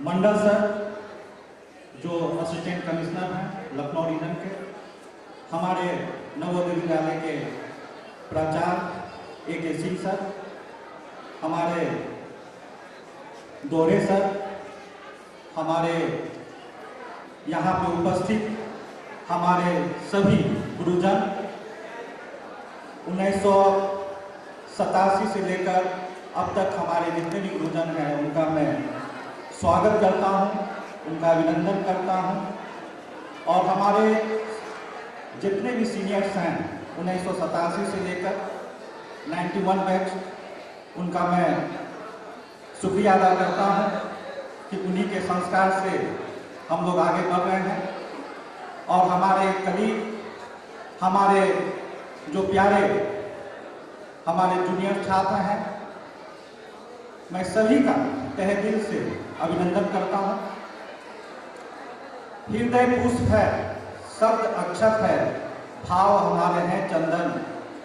मंडल sir जो assistant commissioner हैं Lucknow reason के, हमारे नवोदय विद्यालय के प्राचार्य A.K. सिंह सर, हमारे दोहरे सर, हमारे यहाँ पे उपस्थित हमारे सभी गुरुजन, 1987 से लेकर अब तक हमारे जितने भी गुरुजन हैं उनका मैं स्वागत करता हूँ, उनका अभिनंदन करता हूँ। और हमारे जितने भी सीनियर्स हैं 1987 से लेकर 91 बैच, उनका मैं शुक्रिया अदा करता हूँ कि उन्हीं के संस्कार से हम लोग आगे बढ़ रहे हैं। और हमारे कलीग, हमारे जो प्यारे हमारे जूनियर छात्र हैं, मैं सभी का तहे दिल से अभिनंदन करता हूँ। हृदय पुष्प है, शब्द अक्षत है, भाव हमारे हैं चंदन,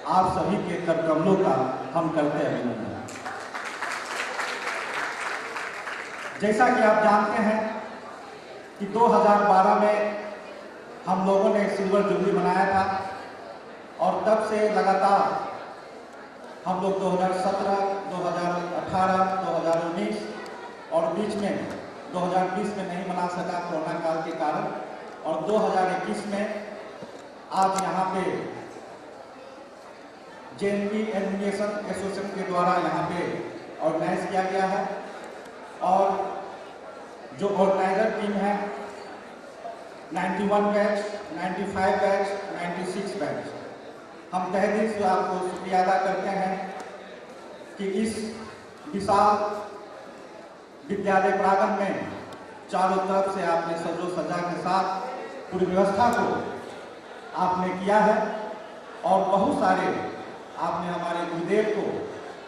आप सभी के कर कमलों का हम करते अभिनंदन। जैसा कि आप जानते हैं कि 2012 में हम लोगों ने सिल्वर जुबली मनाया था और तब से लगातार हम लोग 2017, 2018, 2019 और बीच में 2020 में नहीं मना सका कोरोना काल के कारण, और 2021 में आज यहाँ पे JNV एजुकेशन एसोसिएशन के द्वारा यहाँ पे ऑर्गेनाइज किया गया है। और जो ऑर्गेनाइजर टीम है 91 बैच, 95 बैच, 96 बैच, हम तहे दिल से आपको शुक्रिया अदा करते हैं कि इस विशाल विद्यालय प्रांगण में चारों तरफ से आपने सजो सजा के साथ पूरी व्यवस्था को आपने किया है। और बहुत सारे आपने हमारे गुरुदेव को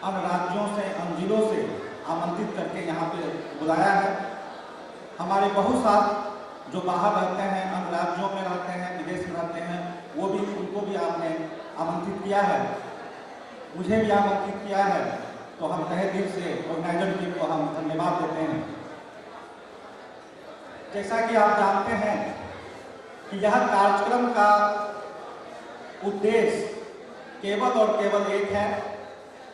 अन्य राज्यों से, अन्य जिलों से आमंत्रित करके यहाँ पे बुलाया है। हमारे बहुत साथ जो बाहर रहते हैं, अन्य राज्यों में रहते हैं, विदेश में रहते हैं, वो भी, उनको भी आपने आमंत्रित किया है, मुझे भी आमंत्रित किया है। तो हम तहे दिल से ऑर्गेनाइजर टीम को हम धन्यवाद देते हैं। जैसा कि आप जानते हैं कि यह कार्यक्रम का उद्देश्य केवल और केवल एक है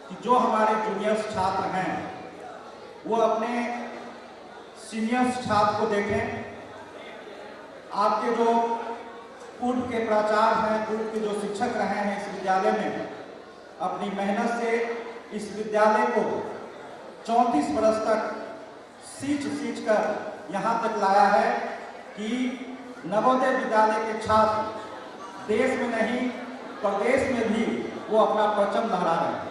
कि जो हमारे जूनियर्स छात्र हैं वो अपने सीनियर्स छात्र को देखें। आपके जो पूर्व के प्राचार्य हैं, पूर्व के जो शिक्षक रहे हैं इस विद्यालय में, अपनी मेहनत से इस विद्यालय को 34 वर्ष तक सींच कर यहाँ तक लाया है कि नवोदय विद्यालय के छात्र देश में नहीं प्रदेश में भी वो अपना परचम लहरा रहे हैं,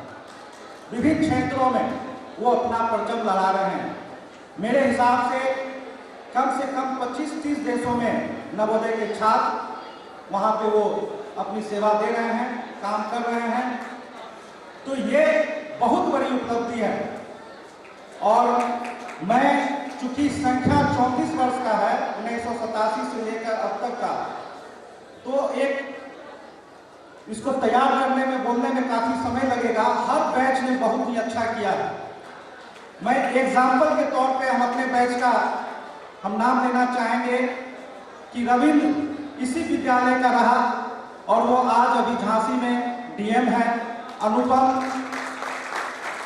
विभिन्न क्षेत्रों में वो अपना परचम लहरा रहे हैं। मेरे हिसाब से कम 25-30 देशों में नवोदय के छात्र वहाँ पे वो अपनी सेवा दे रहे हैं, काम कर रहे हैं। तो ये बहुत बड़ी उपलब्धि है। और मैं चूंकि संख्या 34 वर्ष का है, 1987 से लेकर अब तक का, तो एक इसको तैयार करने में, बोलने में काफी समय लगेगा। हर बैच ने बहुत ही अच्छा किया है। मैं एग्जाम्पल के तौर पे हम अपने बैच का हम नाम लेना चाहेंगे कि रविंद्र इसी विद्यालय का रहा और वो आज अभी झांसी में DM है। अनुपम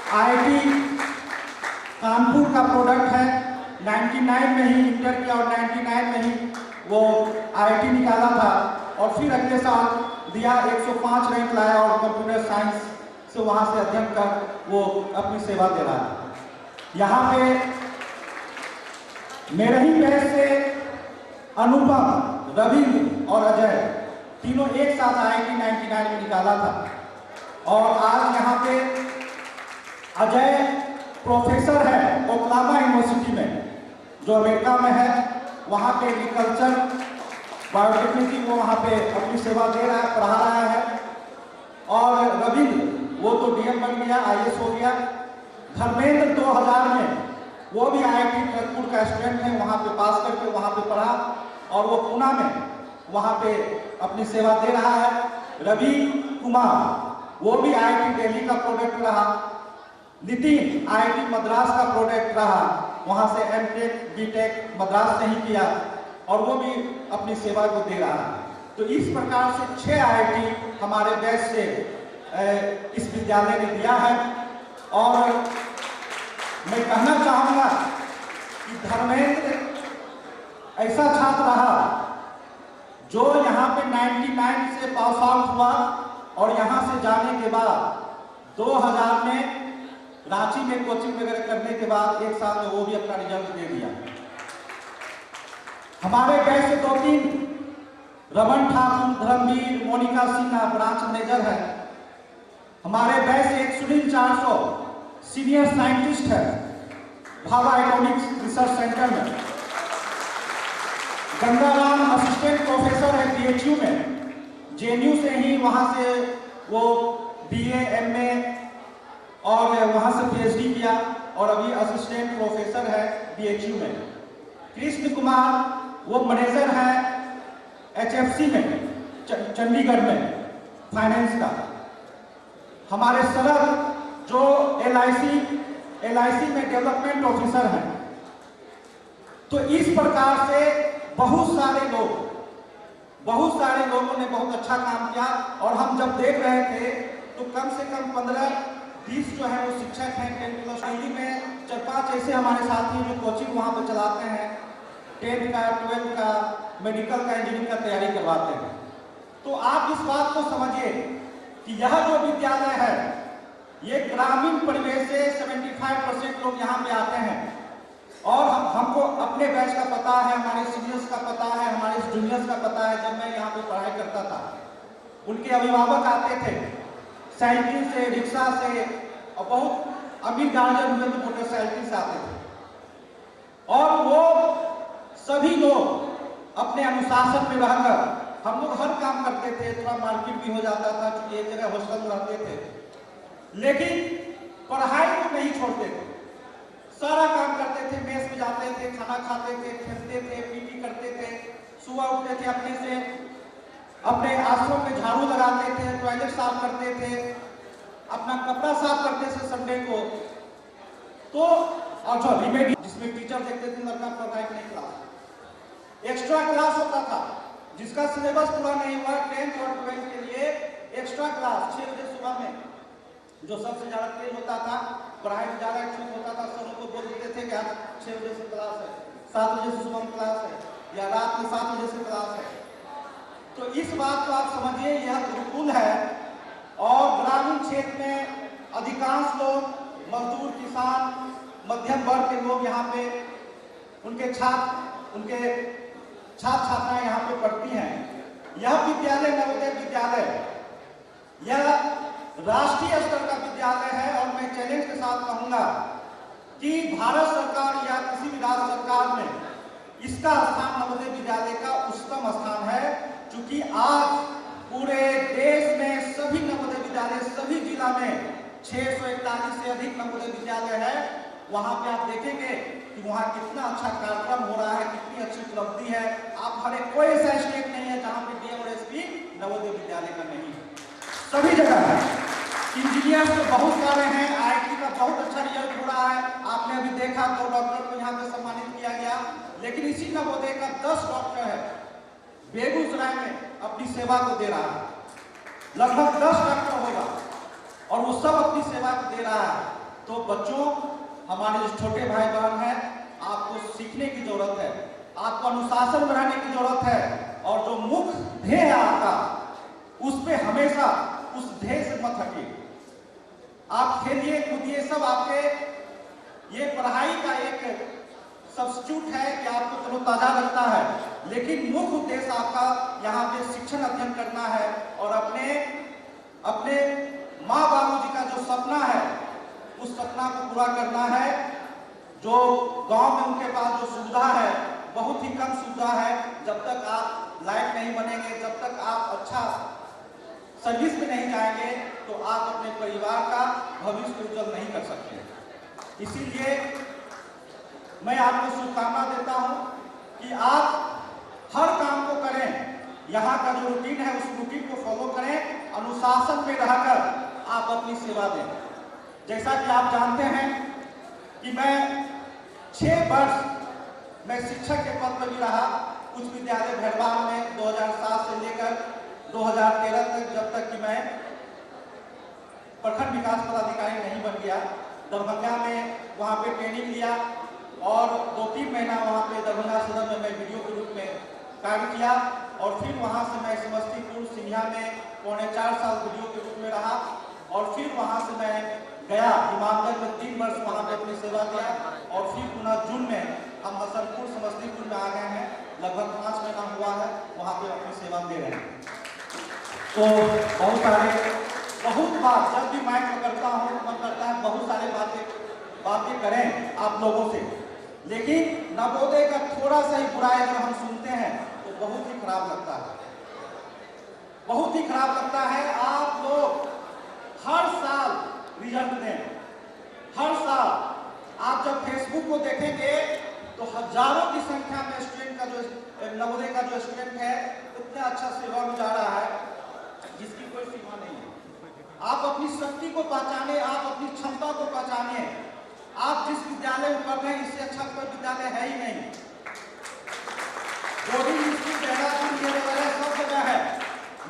IIT कानपुर का प्रोडक्ट है, 99 में ही इंटर किया और 99 में ही वो IIT निकाला था और फिर अगले साल दिया, 105 रैंक लाया और कंप्यूटर साइंस से वहाँ से अध्ययन कर वो अपनी सेवा दे रहा है। यहाँ पे मेरे ही बैच से अनुपम, रविंद्र और अजय तीनों एक साथ IIT 99 में निकाला था। और आज यहाँ पे अजय प्रोफेसर है ओक्लामा यूनिवर्सिटी में, जो अमेरिका में है। वहाँ पे एग्रीकल्चर बायोटेक्नोलॉजी वो वहाँ पे अपनी सेवा दे रहा है, पढ़ा रहा है। और रविंद्र वो तो DM बन गया, IAS हो गया। धर्मेंद्र 2000 में वो भी IIT खड़गपुर का स्टूडेंट है, वहाँ पे पास करके वहाँ पे पढ़ा और वो पुणे में वहाँ पे अपनी सेवा दे रहा है। रवि कुमार वो भी IIT दिल्ली का प्रोडक्ट रहा। नितिन आईआईटी मद्रास का प्रोडक्ट रहा, वहां से एमटेक बीटेक मद्रास से ही किया और वो भी अपनी सेवा को दे रहा है। तो इस प्रकार से 6 आईआईटी हमारे बैच से इस विद्यालय ने दिया है। और मैं कहना चाहूंगा कि धर्मेंद्र ऐसा छात्र रहा जो यहाँ पे 99 से पास आउट हुआ और यहाँ से जाने के बाद 2000 में रांची में कोचिंग वगैरह करने के बाद 1 साल में वो भी अपना रिजल्ट दे दिया। हमारे बैच से 2-3 रमन ठाकुर, धर्मवीर, मोनिका सिन्हा ब्रांच मैनेजर है। हमारे बैच से एक सुनील 400 सीनियर साइंटिस्ट है भाभा एटॉमिक्स रिसर्च सेंटर में। गंगाराम असिस्टेंट प्रोफेसर है बीएचयू में, जेएनयू से ही वहां से वो बीए एमए और वहां से पीएचडी किया और अभी असिस्टेंट प्रोफेसर है बीएचयू में। कृष्ण कुमार वो मैनेजर है एचएफसी में चंडीगढ़ में फाइनेंस का। हमारे शरद जो एलआईसी में डेवलपमेंट ऑफिसर हैं। तो इस प्रकार से बहुत सारे लोगों ने बहुत अच्छा काम किया। और हम जब देख रहे थे तो कम से कम 15-20 जो है वो शिक्षक हैं 10 दिल्ली में 4-5 ऐसे हमारे साथी जो कोचिंग वहाँ पर चलाते हैं, 10th का 12th का मेडिकल का इंजीनियरिंग का तैयारी करवाते हैं। तो आप इस बात को समझिए कि यह जो विद्यालय है ये ग्रामीण परिवेश से 75% लोग यहाँ पे आते हैं। और हमको अपने बैच का पता है, हमारे सीनियर्स का पता है, हमारे जूनियर्स का पता है। जब मैं यहाँ पे पढ़ाई करता था उनके अभिभावक आते थे साइकिल से, रिक्शा से, और बहुत अमीर गार्जियन हुए तो मोटरसाइकिल से आते थे। और वो सभी लोग अपने अनुशासन में रहकर हम लोग हर काम करते थे। थोड़ा मार्केट भी हो जाता था क्योंकि एक जगह हॉस्टल में रहते थे, लेकिन पढ़ाई को नहीं छोड़ते थे। सारा काम करते थे, मेस में जाते थे, खाना खाते थे, खेलते थे, पीटी करते थे, सुबह उठते थे, अपने से अपने आश्रम में झाड़ू लगाते थे, टॉयलेट साफ करते थे, अपना कपड़ा साफ करते थे संडे को। तो और जो रिमेडी जिसमें टीचर देखते थे लड़का पढ़ाई नहीं क्लास, एक्स्ट्रा क्लास होता था जिसका सिलेबस पूरा नहीं हुआ 10th और 12th के लिए एक्स्ट्रा क्लास 6 बजे सुबह में जो सबसे ज्यादा तेज होता था, पढ़ाई में ज्यादा ठीक होता था, सर को बोल देते थे कि आज 6 बजे से क्लास है, 7 बजे से सुबह क्लास है, या रात में 7 बजे से क्लास है। तो इस बात को आप समझिए, यह गुरुकुल है। और ग्रामीण क्षेत्र में अधिकांश लोग मजदूर, किसान, मध्यम वर्ग के लोग यहाँ पे उनके छात्र छात्राएं यहाँ पे पढ़ती हैं। यह विद्यालय नवोदय विद्यालय यह राष्ट्रीय स्तर का विद्यालय है। और मैं चैलेंज के साथ कहूंगा कि भारत सरकार या किसी भी राज्य सरकार में इसका स्थान नवोदय विद्यालय का उच्चतम स्थान है। क्योंकि आज पूरे देश में सभी नवोदय विद्यालय, सभी जिला में 641 से अधिक नवोदय विद्यालय है। वहां पे आप देखेंगे कि वहां कितना अच्छा कार्यक्रम हो रहा है, कितनी अच्छी उपलब्धि है। आप हर एक कोई ऐसा स्टेट नहीं है जहां पे डीएम और एसपी नवोदय विद्यालय का नहीं है, सभी जगह है। इंजीनियर तो बहुत सारे हैं, आईआईटी का बहुत अच्छा रिजल्ट हो रहा है। आपने अभी देखा तो डॉक्टर को यहाँ पे सम्मानित किया गया। लेकिन इसी नवोदय का 10 डॉक्टर है बेगूसराय में अपनी सेवा को दे रहा है, लगभग 10 डॉक्टर होगा और वो सब अपनी सेवा को दे रहा है। तो बच्चों, हमारे जो छोटे भाई बहन हैं, आपको सीखने की जरूरत है, आपको अनुशासन में रहने की जरूरत है। और जो मुख्य ध्येय है आपका, उस पे हमेशा उस ध्येय से मत हटिए। आप खेलिए कूदिए, सब आपके ये पढ़ाई का एक सब्स्टिट्यूट है कि आपको चलो ताजा लगता है, लेकिन मुख्य उद्देश्य आपका यहाँ पे शिक्षण अध्ययन करना है और अपने माँ बाबूजी का जो सपना है उस सपना को पूरा करना है। जो गांव में उनके पास जो सुविधा है, बहुत ही कम सुविधा है। जब तक आप लायक नहीं बनेंगे, जब तक आप अच्छा सर्विस में नहीं जाएंगे, तो आप अपने परिवार का भविष्य उज्जवल नहीं कर सकते। इसीलिए मैं आपको शुभकामना देता हूं कि आप हर काम को करें, यहाँ का जो रूटीन है उस रूटीन को फॉलो करें, अनुशासन में रहकर आप अपनी सेवा दें। जैसा कि आप जानते हैं कि मैं 6 वर्ष मैं शिक्षक के पद पर भी रहा उच्च विद्यालय भैरवान में 2007 से लेकर 2013 तक, जब तक कि मैं प्रखंड विकास पदाधिकारी नहीं बन गया। दरभंगा में वहाँ पे ट्रेनिंग लिया और 2-3 महीना वहाँ पे दरभंगा सदन में मैं वीडियो के रूप में कार्य किया और फिर वहाँ से मैं समस्तीपुर सिंधिया में 4.25 साल वीडियो के रूप में रहा और फिर वहाँ से मैं गया हिमालय में 3 वर्ष वहाँ पे अपनी सेवा दिया और फिर पुनः जून में हम हसनपुर समस्तीपुर में आ गए हैं। लगभग 5 महीना हुआ है वहाँ पे अपनी सेवा दे रहे हैं। तो बहुत बार जब भी मैं करता हूँ मन करता है बहुत सारे बातें करें आप लोगों से, लेकिन नवोदय का थोड़ा सा ही बुराई अगर हम सुनते हैं तो बहुत ही खराब लगता है, बहुत ही खराब लगता है। आप लोग हर साल रिजल्ट दें, हर साल आप जब फेसबुक को देखेंगे तो हजारों की संख्या में स्टूडेंट का जो नवोदय का जो स्टूडेंट है इतना अच्छा सेवा में जा रहा है जिसकी कोई सीमा नहीं है। आप अपनी शक्ति को पहचाने, आप अपनी क्षमता को पहचाने। आप जिस विद्यालय में पढ़ रहे हैं इससे अच्छा कोई विद्यालय है ही नहीं। बोर्डिंग स्कूल देहरादून ये वगैरह सब जगह है,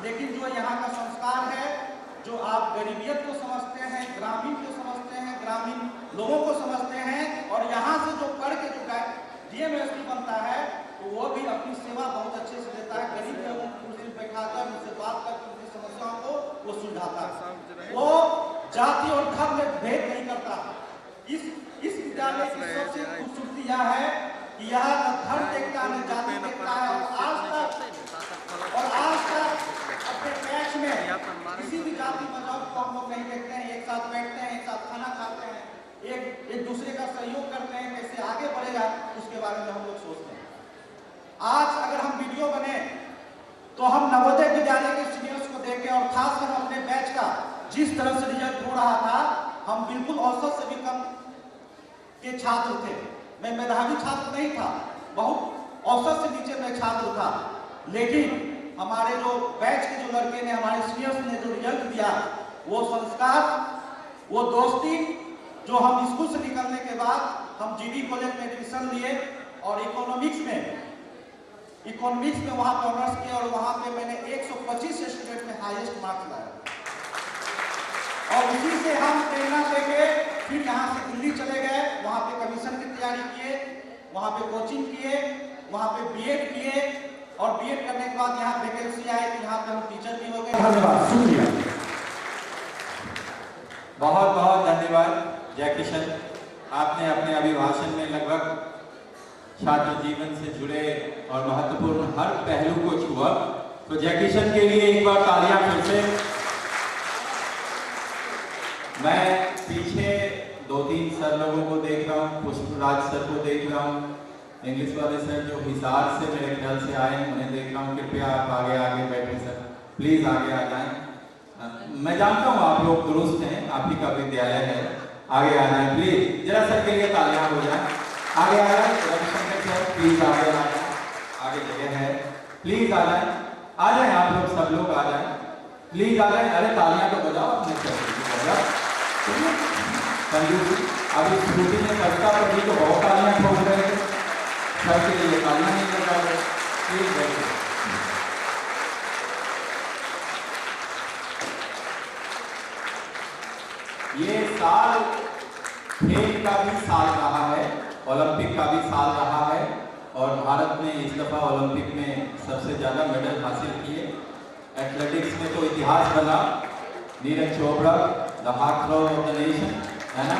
लेकिन जो यहाँ का संस्कार है, जो आप गरीबियत को समझते हैं, ग्रामीण को समझते हैं, ग्रामीण लोगों को समझते हैं और यहाँ से जो पढ़ के जो डीएमएसपी बनता है तो वो भी अपनी सेवा बहुत अच्छे से देता है। गरीब लोगों को कुर्सी बैठाकर उनसे बात करके उनकी समस्याओं को वो सुलझाता है। वो जाति और धर्म में भेद नहीं करता। इस विद्यालय की सबसे खूबसूरती यह है कि यह न धर्म देखता न जाति देखता है और आज तक अपने बैच में किसी भी जाति मजहब को हम लोग नहीं देखते हैं। एक साथ बैठते हैं, एक साथ खाना खाते हैं, एक दूसरे का सहयोग करते हैं, कैसे आगे बढ़ेगा उसके बारे में हम लोग सोचते हैं। आज अगर हम वीडियो बने तो हम नवोदय विद्यालय के सीनियर्स को देख के और खासकर अपने बैच का जिस तरह से रिजल्ट हो रहा था, हम बिल्कुल औसत से भी कम के छात्र थे। मैं मेधावी छात्र नहीं था, बहुत औसत से नीचे मैं छात्र था, लेकिन हमारे जो बैच के जो लड़के ने, हमारे सीनियर्स ने जो रिजल्ट दिया, वो संस्कार, वो दोस्ती, जो हम स्कूल से निकलने के बाद हम जीडी कॉलेज में एडमिशन लिए और इकोनॉमिक्स में वहाँ पे ऑनर्स किया और वहाँ पे मैंने 125 स्टूडेंट में हाईएस्ट मार्क्स लाया और उसी से हम प्रेरणा लेके फिर यहाँ से दिल्ली चले गए। वहाँ पे कमीशन की तैयारी किए, वहाँ पे कोचिंग किए, वहाँ पे बीएड किए और बीएड करने के बाद यहाँ वैकेंसी आए कि यहाँ पे हम टीचर भी हो गए। धन्यवाद, शुक्रिया, बहुत बहुत धन्यवाद जय किशन। आपने अपने अभिभाषण में लगभग छात्र जीवन से जुड़े और महत्वपूर्ण हर पहलू को छुआ, तो जय किशन के लिए एक बार तालियां फिर से। मैं पीछे 2-3 सर लोगों को देख रहा हूँ, पुष्पराज सर को देख रहा हूँ, इंग्लिश वाले सर जो हिसार से मेरे ख्याल से आए उन्हें देख रहा हूँ। कृपया आप आगे बैठे सर, प्लीज आगे आ जाएं। मैं जानता हूँ आप लोग दुरुस्त हैं, आप ही का विद्यालय है, आगे आ जाएं प्लीज। जरा सर के लिए तालियां हो जाए, आगे आ जाए रविशंकर सर, प्लीज आगे आ जाए, आगे जगह है, प्लीज आ जाए, आ जाए आप लोग, सब लोग आ जाए, प्लीज आ जाए। अरे तालियां तो बजाओ अपने सर। अभी स्कूटी में चर्चा पर भी तो बहुत तालियां ठोक रहे थे, सर के लिए तालियां नहीं लगा रहे, प्लीज बैठे। ये साल खेल का भी साल रहा है, ओलंपिक का भी साल रहा है और भारत ने इस दफा ओलंपिक में सबसे ज्यादा मेडल हासिल किए। एथलेटिक्स में तो इतिहास बना, Neeraj Chopra the heart thrower of the nation, है ना,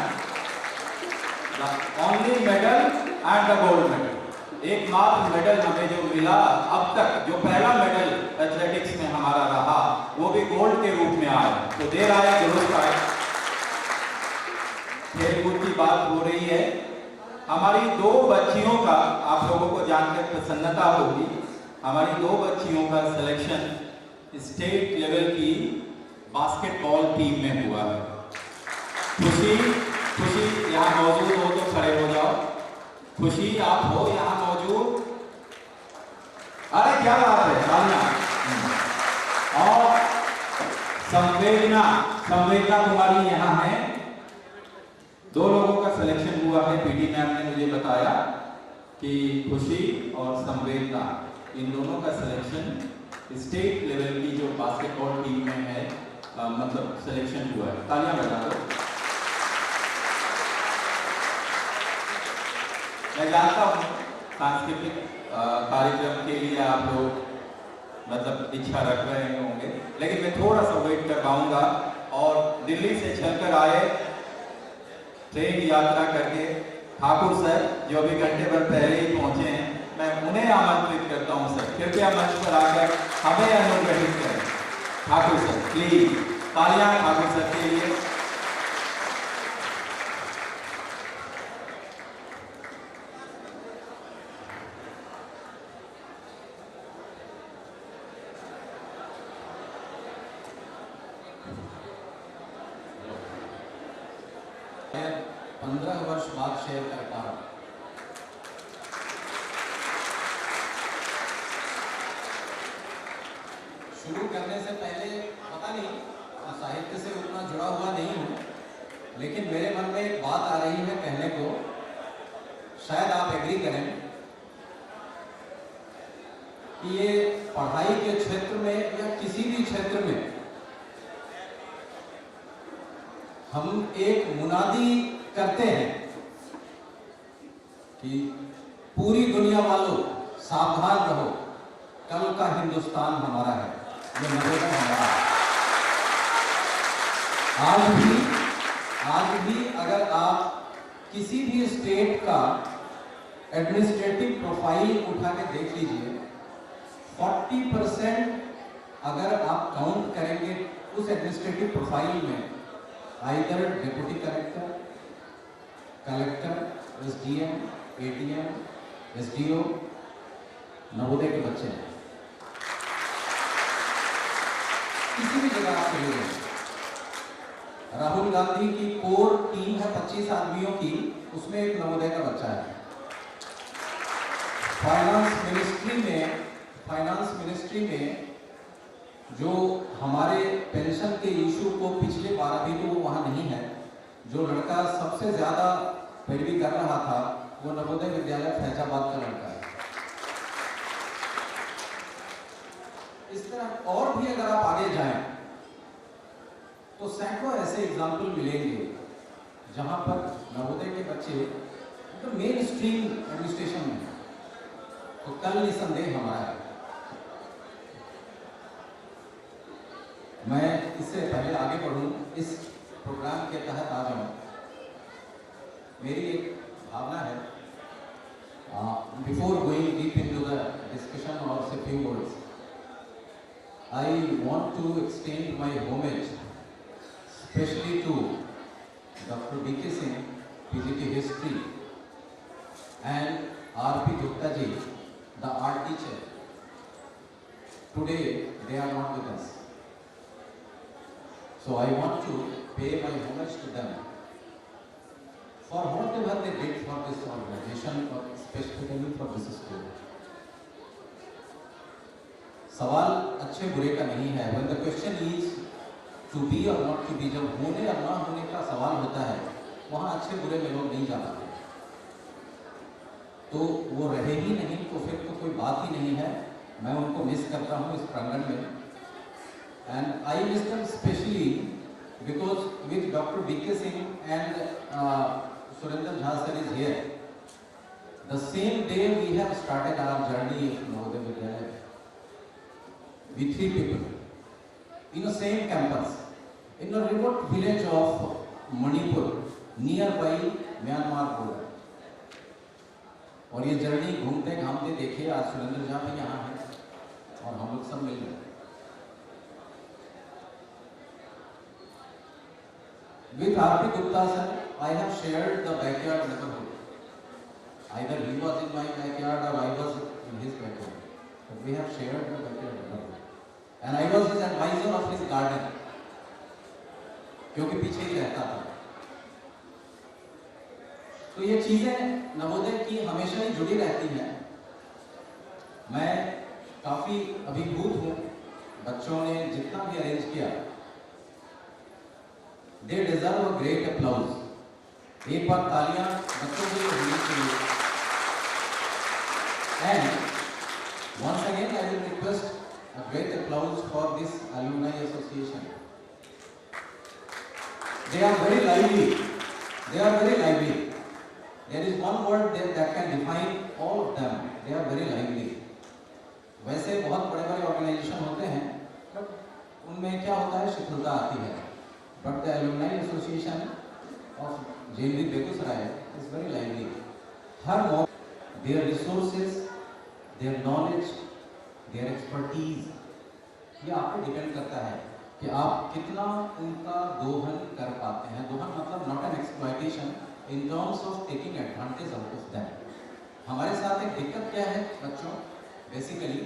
the only medal and the gold medal. एकमात्र मेडल हमें जो मिला अब तक, जो पहला मेडल एथलेटिक्स में हमारा रहा, वो भी गोल्ड के रूप में आया। तो देर आए दुरुस्त आए। खेलकूद की बात हो रही है, हमारी 2 बच्चियों का, आप लोगों को जानकर प्रसन्नता होगी, हमारी 2 बच्चियों का सिलेक्शन स्टेट लेवल की बास्केटबॉल टीम में हुआ है। खुशी यहाँ मौजूद हो तो खड़े हो जाओ। खुशी आप हो यहाँ मौजूद? अरे क्या बात है, तालियां। और संवेदना कुमारी यहाँ है, 2 लोगों का सिलेक्शन हुआ है, पीटी मैम ने मुझे बताया कि खुशी और संवेदना, इन दोनों का सिलेक्शन स्टेट लेवल की जो बास्केटबॉल टीम में है, मतलब सिलेक्शन हुआ है। तालियां बजा दो। मैं जानता हूँ सांस्कृतिक कार्यक्रम के लिए आप लोग मतलब इच्छा रख रहे होंगे, लेकिन मैं थोड़ा सा वेट कर पाऊंगा। और दिल्ली से चलकर आए ट्रेन यात्रा करके ठाकुर सर, जो अभी घंटे भर पहले ही पहुंचे हैं, मैं उन्हें आमंत्रित करता हूं सर, कृपया मंच पर आकर हमें अनुग्रहित करें। ठाकुर सर प्लीज, तालियां ठाकुर सर के लिए। मैं 15 वर्ष बाद शेयर कर पा रहा हूं। शुरू करने से पहले पता नहीं, साहित्य से उतना जुड़ा हुआ नहीं हूं, लेकिन मेरे मन में एक बात आ रही है कहने को, शायद आप एग्री करें कि ये पढ़ाई के क्षेत्र में या किसी भी क्षेत्र में हम एक मुनादी करते हैं कि पूरी दुनिया वालों सावधान रहो, कल का हिंदुस्तान हमारा है, ये नवोदय हमारा है। आज भी अगर आप किसी भी स्टेट का एडमिनिस्ट्रेटिव प्रोफाइल उठा के देख लीजिए, 40% अगर आप काउंट करेंगे उस एडमिनिस्ट्रेटिव प्रोफाइल में either deputy collector, collector, SDM, ADM, SDO, Navodaya के बच्चे हैं। किसी भी जगह आप चले गए, राहुल गांधी की कोर टीम है 25 आदमियों की, उसमें एक नवोदय का बच्चा है। फाइनेंस मिनिस्ट्री में जो हमारे पेंशन के इशू को पिछले 12 भी तो वो वहां नहीं है, जो लड़का सबसे ज्यादा पैरवी कर रहा था वो नवोदय विद्यालय फैजाबाद का लड़का है। इस तरह और भी अगर आप आगे जाएं तो सैकड़ों ऐसे एग्जाम्पल मिलेंगे जहां पर नवोदय के बच्चे तो मेन स्ट्रीम एडमिनिस्ट्रेशन में, तो कल निसंदेह हमारा है। मैं इससे पहले आगे बढ़ूं, इस प्रोग्राम के तहत आ जाऊं, मेरी एक भावना है, before going deep into the discussion और से few words, I want to extend my homage specially to doctor BK Singh, PGT history, and RP Gupta ji, the art teacher. Today they are not with us. So I want to pay my homage to them for whatever they did for this organization, or specifically for this school. सवाल अच्छे बुरे का नहीं है. When the question is to be or not to be, जब होने और ना होने का सवाल होता है, वहाँ अच्छे बुरे में लोग नहीं जाते. तो वो रहे ही नहीं तो फिर तो कोई बात ही नहीं है. मैं उनको मिस करता हूँ इस प्रांगण में. And I miss them especially because with Dr. B.K. Singh and Surendra Jha sir is here. The same day we have started our journey of Navodaya Vidyalaya. We 3 people in the same campus in a remote village of Manipur nearby Myanmar border. और ये journey घूमते घामते देखिए, आज सुरेंद्र झा भी यहाँ है और हम लोग सब मिल गए. With R.P. Gupta sir, I have shared the backyard neighborhood. Either he was in my backyard or I was in his backyard. But we have shared the backyard neighborhood. And I was his advisor of his garden. क्योंकि पीछे ही रहता था. तो ये चीजें नवोदय की हमेशा ही जुड़ी रहती हैं. मैं काफी अभिभूत हूँ. बच्चों ने जितना भी अरेंज किया, they deserve a great applause. एक बार तालियां बच्चों के लिए होनी चाहिए। And once again I will request a great applause for this alumni association. They are very lively. They are very lively. There is one word that can define all of them. They are very lively. वैसे बहुत बड़े-बड़े organisation होते हैं, but उनमें क्या होता है, शिथिलता आती है। But the alumni association of JNV Begusarai is very lively. हर मौके their resources, their knowledge, their expertise, ये आप पे डिपेंड करता है कि आप कितना उनका दोहन कर पाते हैं। दोहन मतलब not an exploitation in terms of taking advantage out of them. हमारे साथ एक दिक्कत क्या है बच्चों, बेसिकली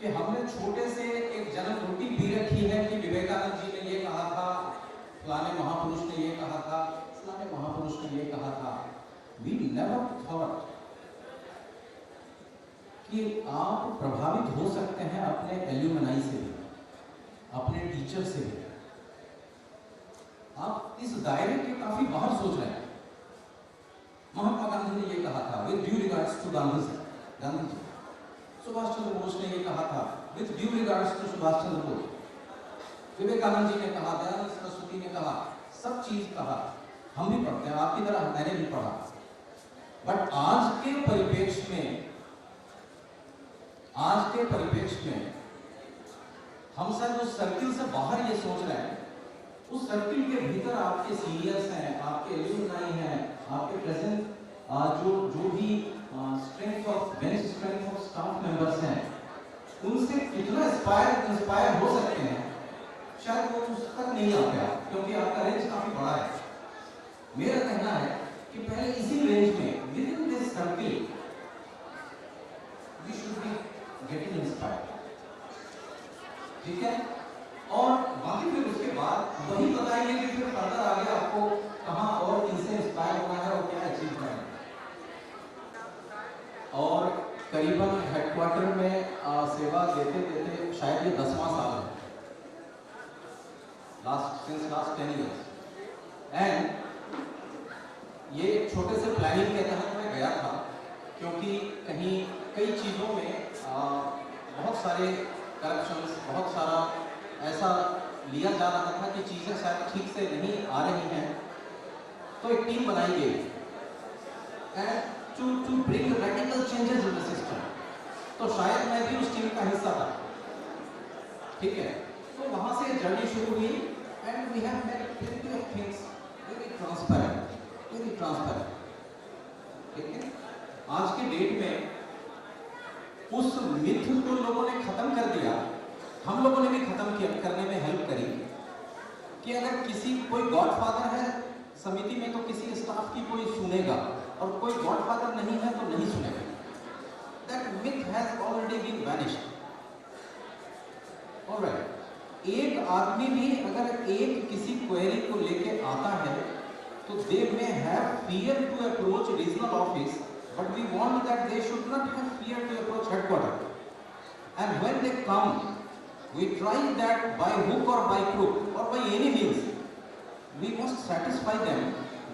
कि हमने छोटे से एक जन्मकुटी पी रखी है कि विवेकानंद जी ने ये कहा था, फलाने महापुरुष ने ये कहा था, फलाने महापुरुष ने ये कहा था। वी नेवर थॉट कि आप प्रभावित हो सकते हैं अपने एल्यूमनाई से भी, अपने टीचर से भी। आप इस दायरे के काफी बाहर सोच रहे हैं। महात्मा गांधी ने ये कहा था, with due regards to Gandhi ji. Subhash Chandra Bose ने ये कहा था, with due regards to Subhash Chandra Bose. Vivekananda ji ने कहा, दयानंद सरस्वती ने कहा, सब चीज कहा। हम भी पढ़ते हैं, आपकी तरह मैंने भी पढ़ा। बट आज के परिप्रेक्ष्य में हम सब उस सर्किल से बाहर ये सोच रहे हैं, उस सर्किल के भीतर आपके सीनियर्स हैं, आपके एल्यूमनाई हैं, आपके प्रेजेंट जो भी strength of bench strength of staff members हैं, उनसे कितना इंस्पायर हो सकते हैं, शायद वो उस तक नहीं आ पाया, क्योंकि आपका रेंज काफी बड़ा है। मेरा कहना है कि पहले इसी रेंज में, within this circle, we should be getting inspired. ठीक है? और बाकी फिर उसके बाद वही बताएंगे कि फिर फर्दर आगे आपको कहां और किनसे इंस्पायर होना है और क्या अचीव करना है। और करीबन हेडक्वार्टर में सेवा देते देते शायद ये 10वां साल है, लास्ट 10 इयर्स। एंड ये छोटे से प्लानिंग के तहत मैं गया था, क्योंकि कहीं कई चीज़ों में बहुत सारे करप्शंस, बहुत सारा ऐसा लिया जा रहा था कि चीज़ें शायद ठीक से नहीं आ रही हैं। तो एक टीम बनाई गई and to bring radical changes in the system. तो शायद मैं भी उस टीम का हिस्सा था। ठीक है? तो वहाँ से जर्नी शुरू हुई and we have made plenty of things very transparent. ठीक है? आज के डेट में उस मिथ को लोगों ने खत्म कर दिया, हम लोगों ने भी खत्म करने में हेल्प करी कि अगर कोई गॉडफादर है समिति में, तो किसी स्टाफ की कोई सुनेगा, और कोई गॉडफादर नहीं है तो नहीं सुनेगा। That myth has already been vanished. Alright, एक आदमी भी अगर एक किसी क्वेरी को लेके आता है तो they may have fear to approach regional office, but we want that they should not have fear to approach headquarters. And when they come, we try that by hook or by crook or by any means, we must satisfy them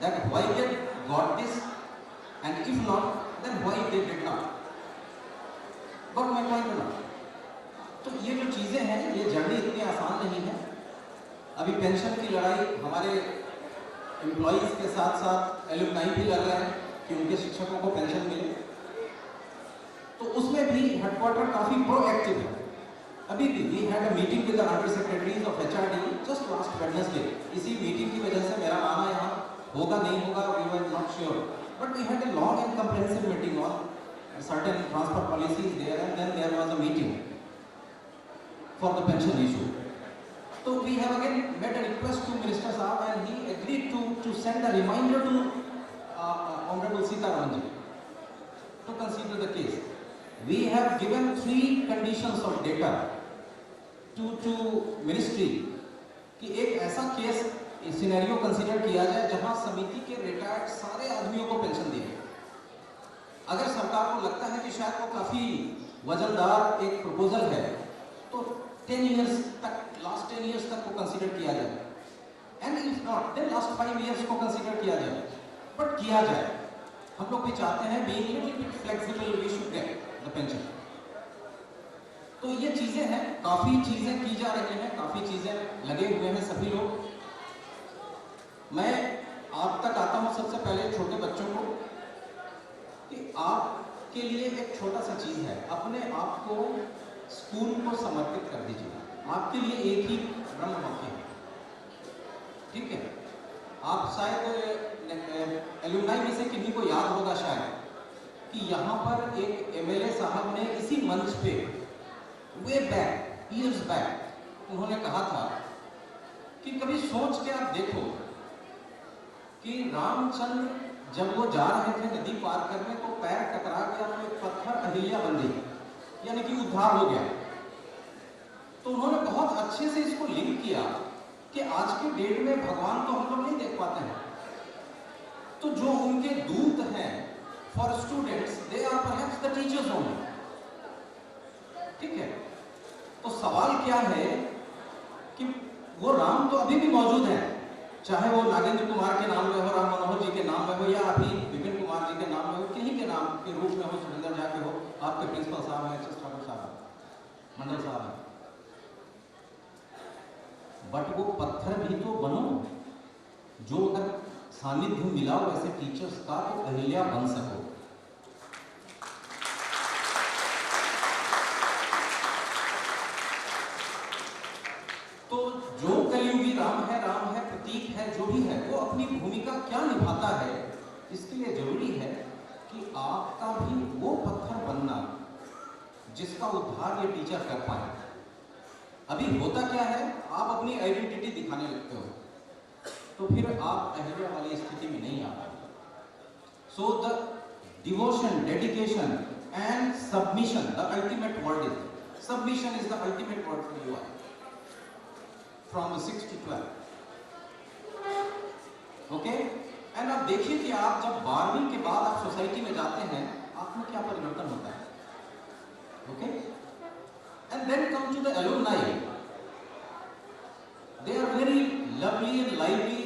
that why they got this, and if not, then why they did not. Got my point or not? तो ये जो चीज़ें हैं, ये journey इतनी आसान नहीं है। अभी पेंशन की लड़ाई हमारे एम्प्लॉइज के साथ साथ एल्यूमनाई भी लड़ रहे हैं कि उनके शिक्षकों को पेंशन मिले। तो उसमें भी हेडक्वार्टर काफी प्रोएक्टिव है। अभी भी we had a meeting with the under secretaries of HRD just last Wednesday. इसी मीटिंग की वजह से मेरा आना यहाँ होगा नहीं होगा, we were not sure, but we had a long and comprehensive meeting on certain transfer policies there, and then there was a meeting for the pension issue. तो we have again made a request to minister साहब and he agreed to send a reminder to Honorable Sitaraman ji to consider the case. We have given 3 conditions of data to ministry कि एक ऐसा case scenario consider किया जाए जहां समिति के retired सारे आदमियों को पेंशन दी है। अगर सरकार को लगता है कि शायद वो काफी वजनदार एक प्रपोजल है, तो 10 इयर्स तक, लास्ट 10 इयर्स तक को कंसीडर किया जाए। And if not then last 5 years को कंसीडर किया जाए, बट किया जाए। हम लोग भी चाहते हैं being little bit flexible we should get the pension. तो ये चीजें हैं, काफी चीजें की जा रही हैं, काफी चीजें लगे हुए हैं सभी लोग। मैं आप तक आता हूं सबसे पहले छोटे बच्चों को, कि आपके लिए एक छोटा सा चीज है, अपने आप को स्कूल को समर्पित कर दीजिए। आपके लिए एक ही ब्रह्म वाक्य है, ठीक है। आप शायद एलुमनाई में से किन्हीं को याद होगा शायद कि यहाँ पर एक एमएलए साहब ने इसी मंच पे वे बैक ईयर्स बैक उन्होंने कहा था कि कभी सोच के आप देखो कि रामचंद्र जब वो जा रहे थे नदी पार करने तो पैर टकरा गया तो एक पत्थर अहिल्या बन गई, यानी कि उद्धार हो गया। तो उन्होंने बहुत अच्छे से इसको लिंक किया कि आज के डेट में भगवान तो हम लोग नहीं देख पाते हैं, तो जो उनके दूत हैं for students they are perhaps the teachers only, ठीक है। तो सवाल क्या है कि वो राम तो अभी भी मौजूद है, चाहे वो नागेंद्र कुमार के नाम में हो, राम मनोहर जी के नाम में हो, या अभी विपिन कुमार जी के नाम में हो, किन्हीं के नाम के रूप में हो, सुरेंद्र झा के हो, आपके प्रिंसिपल साहब हैं, एच.एस. ठाकुर साहब, मंडल साहब हैं, बट वो पत्थर भी तो बनो जो अगर सानिध्य मिला वैसे टीचर्स का तो अहिल्या बन सको। तो जो कलयुगी राम है, प्रतीक है, जो भी है, वो अपनी भूमिका क्या निभाता है, इसके लिए जरूरी है कि आपका भी वो पत्थर बनना जिसका उद्धार ये टीचर कर पाए। अभी होता क्या है, आप अपनी आइडेंटिटी दिखाने लगते हो, तो फिर आप अहिल्या वाली स्थिति में नहीं आ पाते। So the devotion, dedication and submission, the ultimate word is submission, is the ultimate word for you from the 6 to 12, okay. And आप देखिए कि आप जब 12वीं के बाद आप सोसाइटी में जाते हैं, आप में क्या परिवर्तन होता है, okay. And then come to the alumni, they are very lovely and lively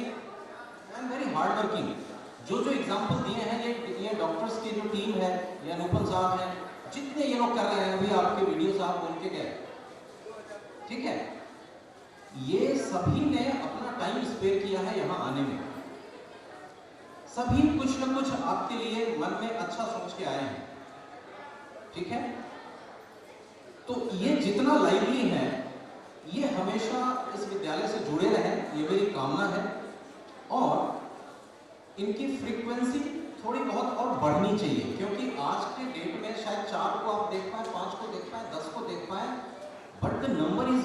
and very hard working. जो एग्जाम्पल दिए हैं, ये डॉक्टर्स की जो टीम है, ये अनुपम साहब हैं, जितने ये लोग कर रहे हैं, अभी आपके वीडियो साहब बोल के गए, ठीक है। ये सभी ने अपना टाइम स्पेयर किया है यहां आने में, सभी कुछ न कुछ आपके लिए मन में अच्छा सोच के आए हैं, ठीक है। तो ये जितना लाइवली है, ये हमेशा इस विद्यालय से जुड़े रहें, ये मेरी कामना है। और इनकी फ्रीक्वेंसी थोड़ी बहुत और बढ़नी चाहिए, क्योंकि आज के डेट में शायद 4 को आप देख पाए, 5 को देख पाए, 10 को देख पाए, बट द नंबर इज